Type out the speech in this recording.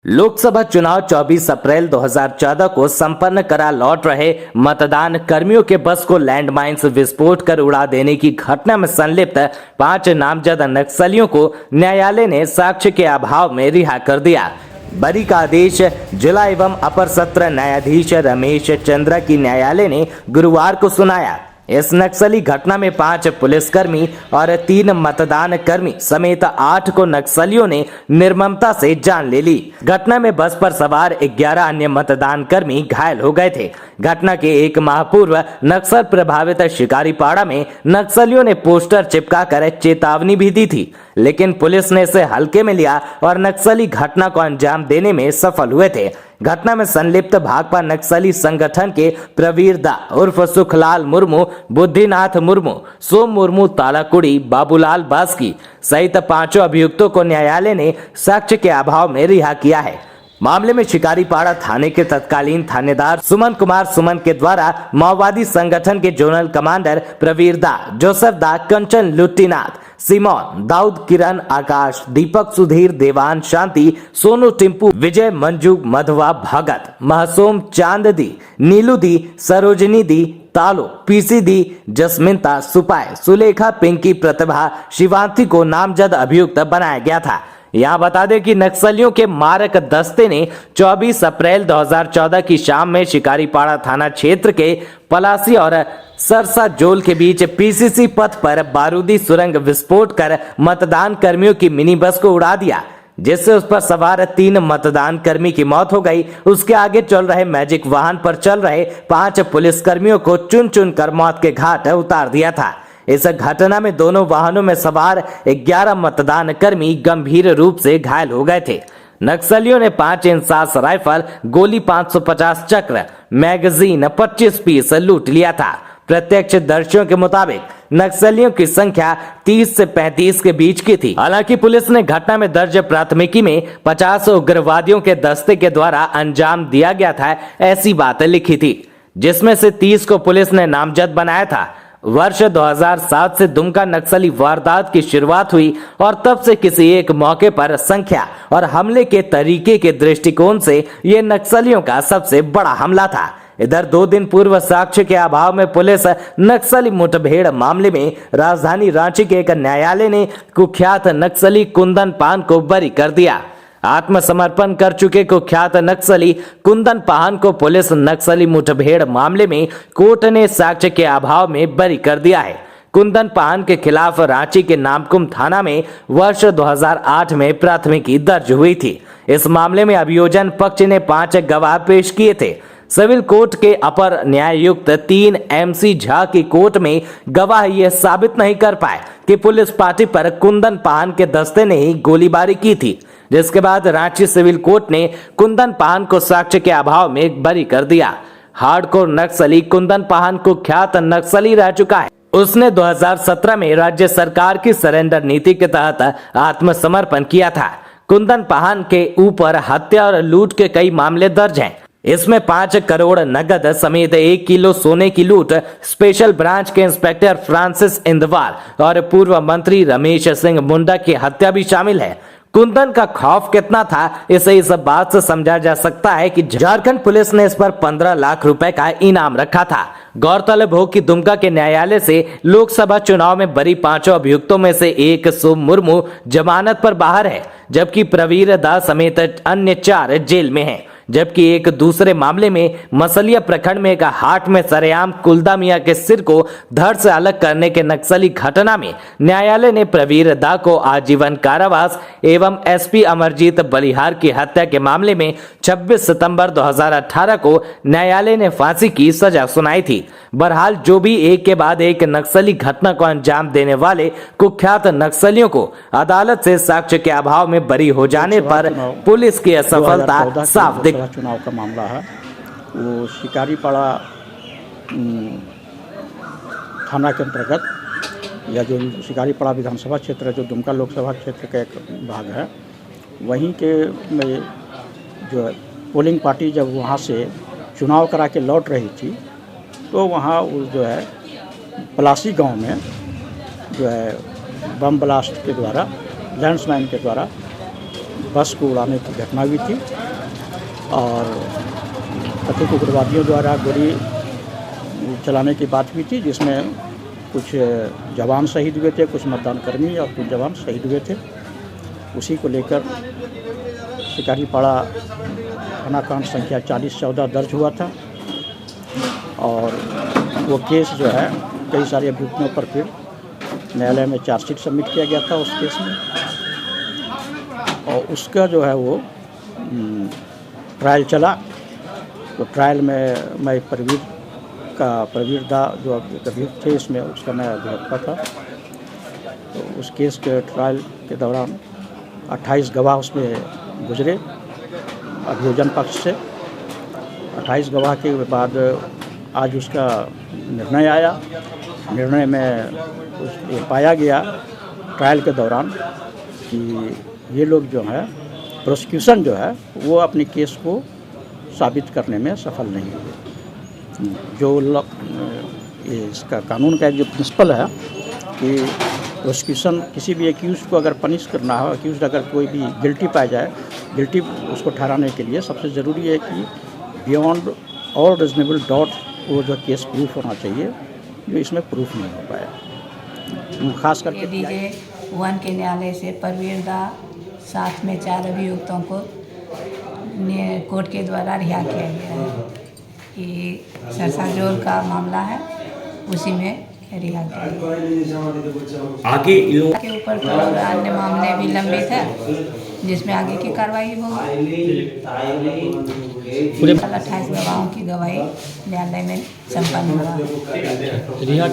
लोकसभा चुनाव 24 अप्रैल 2014 को संपन्न करा लौट रहे मतदान कर्मियों के बस को लैंडमाइंस विस्फोट कर उड़ा देने की घटना में संलिप्त 5 नामजद नक्सलियों को न्यायालय ने साक्ष्य के अभाव में रिहा कर दिया। बरी का आदेश जिला एवं अपर सत्र न्यायाधीश रमेश चंद्रा की न्यायालय ने गुरुवार को सुनाया। इस नक्सली घटना में 5 पुलिसकर्मी और 3 मतदान कर्मी समेत 8 को नक्सलियों ने निर्ममता से जान ले ली। घटना में बस पर सवार 11 अन्य मतदान कर्मी घायल हो गए थे। घटना के 1 माह पूर्व नक्सल प्रभावित शिकारीपाड़ा में नक्सलियों ने पोस्टर चिपका कर चेतावनी भी दी थी, लेकिन पुलिस ने इसे हल्के में लिया और नक्सली घटना को अंजाम देने में सफल हुए थे। घटना में संलिप्त भाकपा नक्सली संगठन के प्रवीर दा उर्फ सुखलाल मुर्मू, बुद्धिनाथ मुर्मू, सोम मुर्मू, तालाकुड़ी, बाबूलाल बास्की सहित 5 अभियुक्तों को न्यायालय ने साक्ष्य के अभाव में रिहा किया है। मामले में शिकारीपाड़ा थाने के तत्कालीन थानेदार सुमन कुमार सुमन के द्वारा माओवादी संगठन के जोनल कमांडर प्रवीर दा, जोसेफ दा, कंचन लुट्टीनाथ, सिमोन, दाऊद, किरण, आकाश, दीपक, सुधीर, देवान, शांति, सोनू, टिम्पू, विजय, मंजू, मधवा, भगत, महसोम, चांद दी, नीलू दी, सरोजनी दी, तालो, पीसी दी, जसमिनता, सुपाय, सुलेखा, पिंकी, प्रतिभा, शिवांती को नामजद अभियुक्त बनाया गया था। यहाँ बता दें कि नक्सलियों के मारक दस्ते ने 24 अप्रैल 2014 की शाम में शिकारीपाड़ा थाना क्षेत्र के पलासी और सरसा जोल के बीच पीसीसी पथ पर बारूदी सुरंग विस्फोट कर मतदान कर्मियों की मिनी बस को उड़ा दिया, जिससे उस पर सवार 3 मतदान कर्मी की मौत हो गई। उसके आगे चल रहे मैजिक वाहन पर चल रहे 5 पुलिसकर्मियों को चुन चुन कर मौत के घाट उतार दिया था। इस घटना में दोनों वाहनों में सवार 11 मतदान कर्मी गंभीर रूप से घायल हो गए थे। नक्सलियों ने 5 इंसास राइफल, गोली, 550 चक्र, मैगजीन, 25 पीस लूट लिया था। प्रत्यक्षदर्शियों के मुताबिक नक्सलियों की संख्या 30 से 35 के बीच की थी। हालांकि पुलिस ने घटना में दर्ज प्राथमिकी में 50 उग्रवादियों के दस्ते के द्वारा अंजाम दिया गया था ऐसी बात लिखी थी, जिसमें से 30 को पुलिस ने नामजद बनाया था। वर्ष 2007 से दुमका नक्सली वारदात की शुरुआत हुई और तब से किसी एक मौके पर संख्या और हमले के तरीके के दृष्टिकोण से ये नक्सलियों का सबसे बड़ा हमला था। इधर 2 दिन पूर्व साक्ष्य के अभाव में पुलिस नक्सली मुठभेड़ मामले में राजधानी रांची के एक न्यायालय ने कुख्यात नक्सली कुंदन पान को बरी कर दिया। आत्मसमर्पण कर चुके कुख्यात नक्सली कुंदन पाहन को पुलिस नक्सली मुठभेड़ मामले में कोर्ट ने साक्ष्य के अभाव में बरी कर दिया है। कुंदन पाहन के खिलाफ रांची के नामकुम थाना में वर्ष 2008 में प्राथमिकी दर्ज हुई थी। इस मामले में अभियोजन पक्ष ने 5 गवाह पेश किए थे। सिविल कोर्ट के अपर न्यायायुक्त 3 MC झा की कोर्ट में गवाह यह साबित नहीं कर पाए कि पुलिस पार्टी पर कुंदन पाहन के दस्ते ने ही गोलीबारी की थी, जिसके बाद रांची सिविल कोर्ट ने कुंदन पाहन को साक्ष्य के अभाव में बरी कर दिया। हार्डकोर नक्सली कुंदन पाहन कुख्यात नक्सली रह चुका है। उसने 2017 में राज्य सरकार की सरेंडर नीति के तहत आत्मसमर्पण किया था। कुंदन पाहन के ऊपर हत्या और लूट के कई मामले दर्ज हैं। इसमें 5 करोड़ नगद समेत 1 किलो सोने की लूट, स्पेशल ब्रांच के इंस्पेक्टर फ्रांसिस इंदवार और पूर्व मंत्री रमेश सिंह मुंडा की हत्या भी शामिल है। कुंदन का खौफ कितना था, इसे इस बात से समझा जा सकता है कि झारखंड पुलिस ने इस पर 15 लाख रुपए का इनाम रखा था। गौरतलब हो कि दुमका के न्यायालय से लोकसभा चुनाव में बरी 5 अभियुक्तों में से एक सोम मुर्मू जमानत पर बाहर है, जबकि प्रवीर दा समेत अन्य 4 जेल में हैं। जबकि एक दूसरे मामले में मसलिया प्रखंड में एक हाट में सरेआम कुलदा मियां के सिर को धड़ से अलग करने के नक्सली घटना में न्यायालय ने प्रवीर दा को आजीवन कारावास एवं SP अमरजीत बलिहार की हत्या के मामले में 26 सितंबर 2018 को न्यायालय ने फांसी की सजा सुनाई थी। बहरहाल जो भी एक के बाद एक नक्सली घटना को अंजाम देने वाले कुख्यात नक्सलियों को अदालत से साक्ष्य के अभाव में बरी हो जाने पर पुलिस की असफलता साफ दिख। चुनाव का मामला है, वो शिकारीपाड़ा थाना के अंतर्गत या जो शिकारीपाड़ा विधानसभा क्षेत्र है, जो दुमका लोकसभा क्षेत्र का एक भाग है, वहीं के में जो पोलिंग पार्टी जब वहाँ से चुनाव करा के लौट रही थी, तो वहाँ उस जो है पलासी गांव में जो है बम ब्लास्ट के द्वारा, लैंडमाइन के द्वारा बस को उड़ाने की घटना हुई थी और कथित उग्रवादियों द्वारा गोली चलाने की बात हुई थी, जिसमें कुछ जवान शहीद हुए थे, कुछ मतदान कर्मी और कुछ जवान शहीद हुए थे। उसी को लेकर शिकारीपाड़ा थानाकांड संख्या 4014 दर्ज हुआ था और वो केस जो है कई सारे अभियुक्तों पर फिर न्यायालय में चार्जशीट सबमिट किया गया था उस केस में, और उसका जो है वो ट्रायल चला। तो ट्रायल में मैं प्रवीर दा जो अभियुक्त थे इसमें, उसका मैं अभियुक्ता था। तो उस केस के ट्रायल के दौरान 28 गवाह उसमें गुजरे अभियोजन पक्ष से। 28 गवाह के बाद आज उसका निर्णय आया। निर्णय में ये पाया गया ट्रायल के दौरान कि ये लोग जो है, प्रोसिक्यूशन जो है वो अपने केस को साबित करने में सफल नहीं हुए। जो इसका कानून का जो प्रिंसिपल है कि प्रोसिक्यूशन किसी भी एक्यूज को अगर पनिश करना हो, एक्यूज अगर कोई भी गिल्टी पाया जाए, गिल्टी उसको ठहराने के लिए सबसे ज़रूरी है कि बियॉन्ड ऑल रीजनेबल डाउट वो जो केस प्रूफ होना चाहिए, जो इसमें प्रूफ नहीं हो पाया। खास करके डीजे 1 के न्यायालय से परवीर दा साथ में 4 अभियुक्तों को कोर्ट के द्वारा रिहा किया गया है। कि सरसाजोल का मामला है, उसी में रिहा किया गया। आगे इन लोगों के ऊपर तो अन्य मामले भी लंबित है, जिसमें आगे की कार्रवाई होगी। पूरे 28 गवाहों की गवाही न्यायालय में संपन्न हुआ।